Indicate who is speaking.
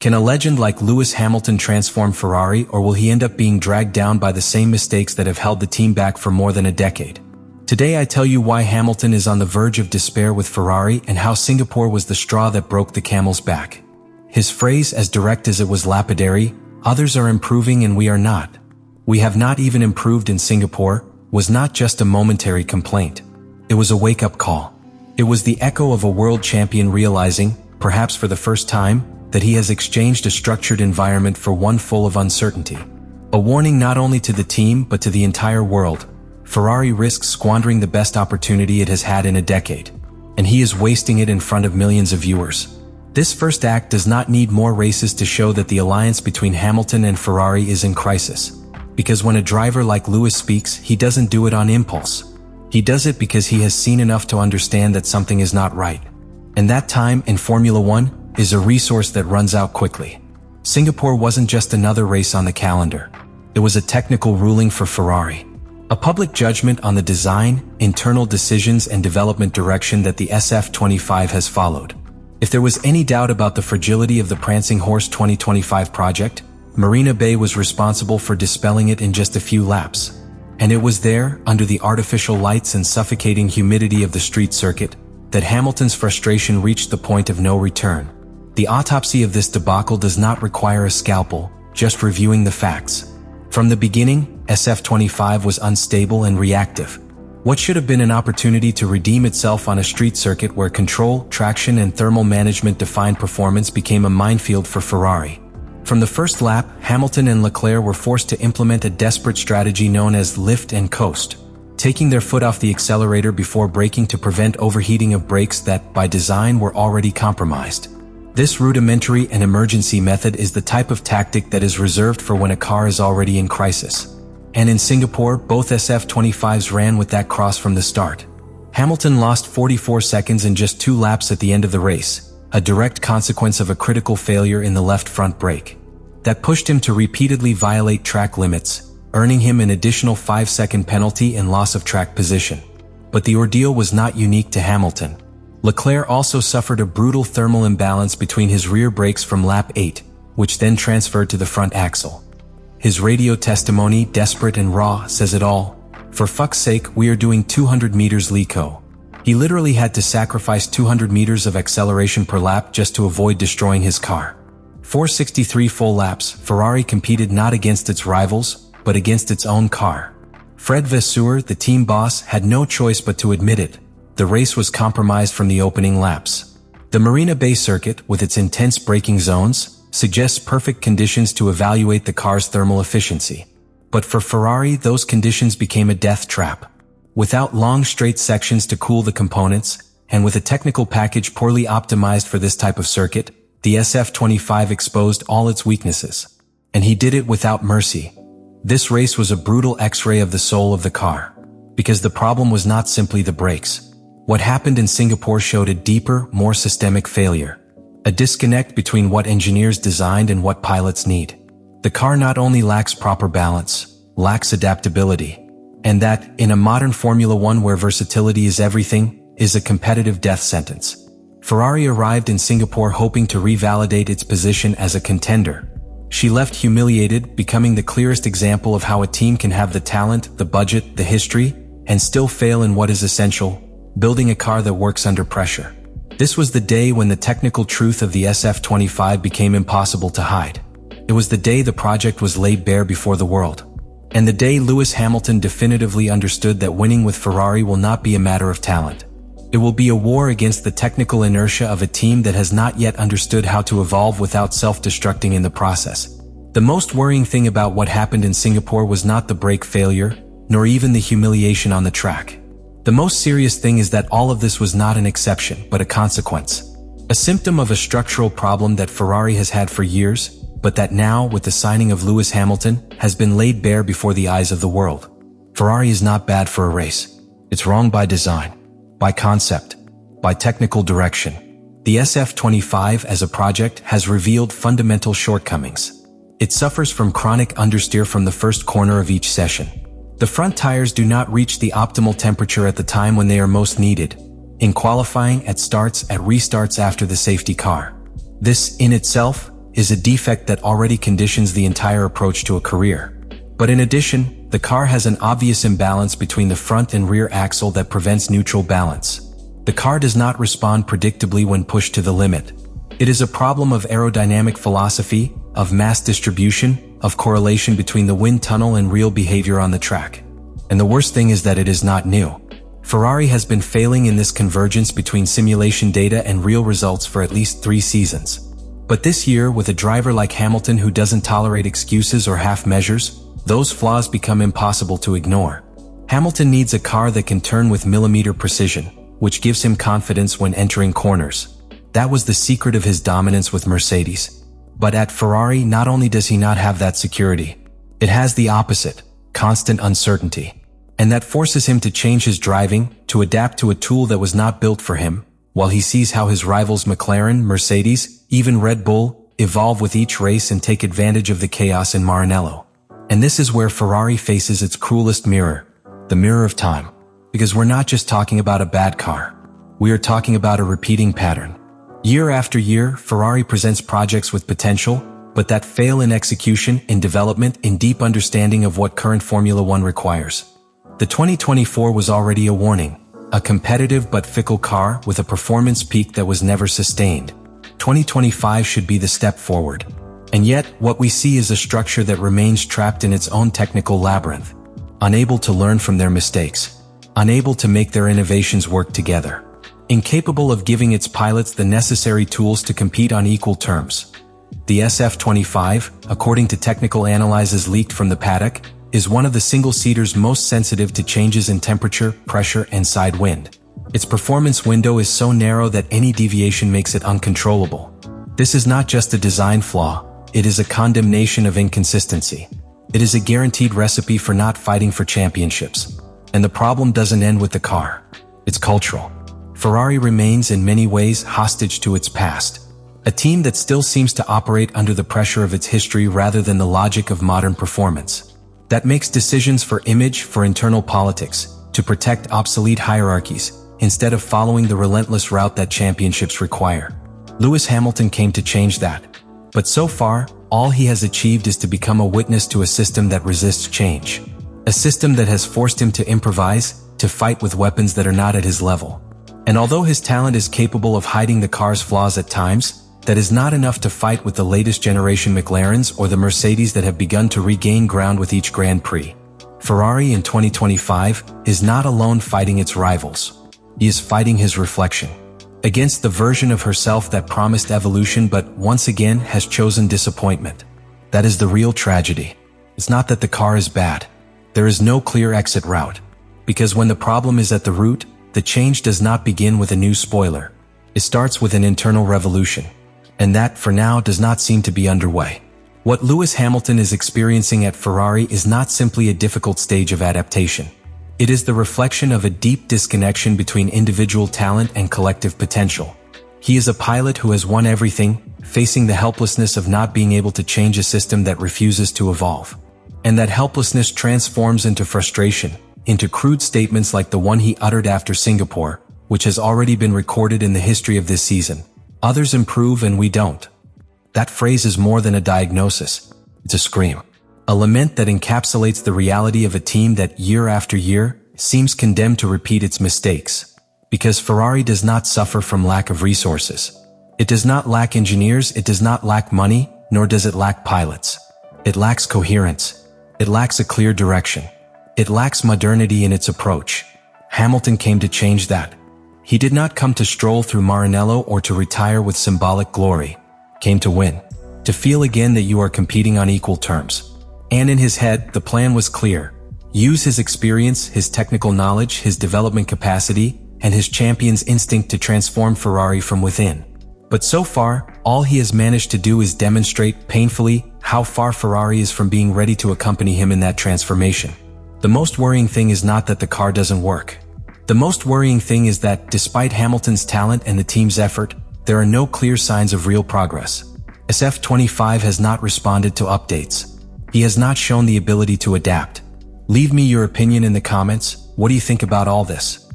Speaker 1: Can a legend like Lewis Hamilton transform Ferrari, or will he end up being dragged down by the same mistakes that have held the team back for more than a decade? Today I tell you why Hamilton is on the verge of despair with Ferrari and how Singapore was the straw that broke the camel's back. His phrase, as direct as it was lapidary, "Others are improving and we are not. We have not even improved in Singapore," was not just a momentary complaint. It was a wake-up call. It was the echo of a world champion realizing, perhaps for the first time, that he has exchanged a structured environment for one full of uncertainty. A warning not only to the team but to the entire world. Ferrari risks squandering the best opportunity it has had in a decade, and he is wasting it in front of millions of viewers. This first act does not need more races to show that the alliance between Hamilton and Ferrari is in crisis. Because when a driver like Lewis speaks, he doesn't do it on impulse. He does it because he has seen enough to understand that something is not right. And that time, in Formula One, is a resource that runs out quickly. Singapore wasn't just another race on the calendar. It was a technical ruling for Ferrari. A public judgment on the design, internal decisions and development direction that the SF25 has followed. If there was any doubt about the fragility of the Prancing Horse 2025 project, Marina Bay was responsible for dispelling it in just a few laps. And it was there, under the artificial lights and suffocating humidity of the street circuit, that Hamilton's frustration reached the point of no return. The autopsy of this debacle does not require a scalpel, just reviewing the facts. From the beginning, SF25 was unstable and reactive. What should have been an opportunity to redeem itself on a street circuit where control, traction and thermal management defined performance became a minefield for Ferrari. From the first lap, Hamilton and Leclerc were forced to implement a desperate strategy known as lift and coast, taking their foot off the accelerator before braking to prevent overheating of brakes that, by design, were already compromised. This rudimentary and emergency method is the type of tactic that is reserved for when a car is already in crisis. And in Singapore, both SF25s ran with that cross from the start. Hamilton lost 44 seconds in just 2 laps at the end of the race, a direct consequence of a critical failure in the left front brake. That pushed him to repeatedly violate track limits, earning him an additional 5-second penalty and loss of track position. But the ordeal was not unique to Hamilton. Leclerc also suffered a brutal thermal imbalance between his rear brakes from lap 8, which then transferred to the front axle. His radio testimony, desperate and raw, says it all. "For fuck's sake, we are doing 200 meters Lico." He literally had to sacrifice 200 meters of acceleration per lap just to avoid destroying his car. 463 full laps, Ferrari competed not against its rivals, but against its own car. Fred Vasseur, the team boss, had no choice but to admit it. The race was compromised from the opening laps. The Marina Bay circuit, with its intense braking zones, suggests perfect conditions to evaluate the car's thermal efficiency. But for Ferrari, those conditions became a death trap. Without long straight sections to cool the components, and with a technical package poorly optimized for this type of circuit, the SF25 exposed all its weaknesses. And he did it without mercy. This race was a brutal X-ray of the soul of the car. Because the problem was not simply the brakes. What happened in Singapore showed a deeper, more systemic failure. A disconnect between what engineers designed and what pilots need. The car not only lacks proper balance, lacks adaptability. And that, in a modern Formula One where versatility is everything, is a competitive death sentence. Ferrari arrived in Singapore hoping to revalidate its position as a contender. She left humiliated, becoming the clearest example of how a team can have the talent, the budget, the history, and still fail in what is essential: building a car that works under pressure. This was the day when the technical truth of the SF25 became impossible to hide. It was the day the project was laid bare before the world. And the day Lewis Hamilton definitively understood that winning with Ferrari will not be a matter of talent. It will be a war against the technical inertia of a team that has not yet understood how to evolve without self-destructing in the process. The most worrying thing about what happened in Singapore was not the brake failure, nor even the humiliation on the track. The most serious thing is that all of this was not an exception, but a consequence. A symptom of a structural problem that Ferrari has had for years, but that now, with the signing of Lewis Hamilton, has been laid bare before the eyes of the world. Ferrari is not bad for a race. It's wrong by design, by concept, by technical direction. The SF25 as a project has revealed fundamental shortcomings. It suffers from chronic understeer from the first corner of each session. The front tires do not reach the optimal temperature at the time when they are most needed. In qualifying, at starts, at restarts after the safety car. This, in itself, is a defect that already conditions the entire approach to a career. But in addition, the car has an obvious imbalance between the front and rear axle that prevents neutral balance. The car does not respond predictably when pushed to the limit. It is a problem of aerodynamic philosophy, of mass distribution, of correlation between the wind tunnel and real behavior on the track. And the worst thing is that it is not new. Ferrari has been failing in this convergence between simulation data and real results for at least 3 seasons. But this year, with a driver like Hamilton who doesn't tolerate excuses or half measures, those flaws become impossible to ignore. Hamilton needs a car that can turn with millimeter precision, which gives him confidence when entering corners. That was the secret of his dominance with Mercedes. But at Ferrari, not only does he not have that security, it has the opposite, constant uncertainty. And that forces him to change his driving, to adapt to a tool that was not built for him, while he sees how his rivals McLaren, Mercedes, even Red Bull, evolve with each race and take advantage of the chaos in Maranello. And this is where Ferrari faces its cruelest mirror, the mirror of time. Because we're not just talking about a bad car. We are talking about a repeating pattern. Year after year, Ferrari presents projects with potential, but that fail in execution, in development, in deep understanding of what current Formula One requires. The 2024 was already a warning, a competitive but fickle car with a performance peak that was never sustained. 2025 should be the step forward. And yet, what we see is a structure that remains trapped in its own technical labyrinth, unable to learn from their mistakes, unable to make their innovations work together, incapable of giving its pilots the necessary tools to compete on equal terms. The SF25, according to technical analyses leaked from the paddock, is one of the single-seaters most sensitive to changes in temperature, pressure, and side wind. Its performance window is so narrow that any deviation makes it uncontrollable. This is not just a design flaw, it is a condemnation of inconsistency. It is a guaranteed recipe for not fighting for championships. And the problem doesn't end with the car. It's cultural. Ferrari remains in many ways hostage to its past. A team that still seems to operate under the pressure of its history rather than the logic of modern performance. That makes decisions for image, for internal politics, to protect obsolete hierarchies, instead of following the relentless route that championships require. Lewis Hamilton came to change that. But so far, all he has achieved is to become a witness to a system that resists change. A system that has forced him to improvise, to fight with weapons that are not at his level. And although his talent is capable of hiding the car's flaws at times, that is not enough to fight with the latest generation McLarens or the Mercedes that have begun to regain ground with each Grand Prix. Ferrari in 2025 is not alone fighting its rivals. He is fighting his reflection. Against the version of herself that promised evolution but once again has chosen disappointment. That is the real tragedy. It's not that the car is bad. There is no clear exit route. Because when the problem is at the root, the change does not begin with a new spoiler. It starts with an internal revolution. And that, for now, does not seem to be underway. What Lewis Hamilton is experiencing at Ferrari is not simply a difficult stage of adaptation. It is the reflection of a deep disconnection between individual talent and collective potential. He is a pilot who has won everything, facing the helplessness of not being able to change a system that refuses to evolve. And that helplessness transforms into frustration, into crude statements like the one he uttered after Singapore, which has already been recorded in the history of this season. Others improve and we don't. That phrase is more than a diagnosis. It's a scream. A lament that encapsulates the reality of a team that year after year seems condemned to repeat its mistakes. Because Ferrari does not suffer from lack of resources. It does not lack engineers, it does not lack money, nor does it lack pilots. It lacks coherence. It lacks a clear direction. It lacks modernity in its approach. Hamilton came to change that. He did not come to stroll through Maranello or to retire with symbolic glory. Came to win. To feel again that you are competing on equal terms. And in his head, the plan was clear. Use his experience, his technical knowledge, his development capacity, and his champion's instinct to transform Ferrari from within. But so far, all he has managed to do is demonstrate, painfully, how far Ferrari is from being ready to accompany him in that transformation. The most worrying thing is not that the car doesn't work. The most worrying thing is that, despite Hamilton's talent and the team's effort, there are no clear signs of real progress. SF25 has not responded to updates. He has not shown the ability to adapt. Leave me your opinion in the comments. What do you think about all this?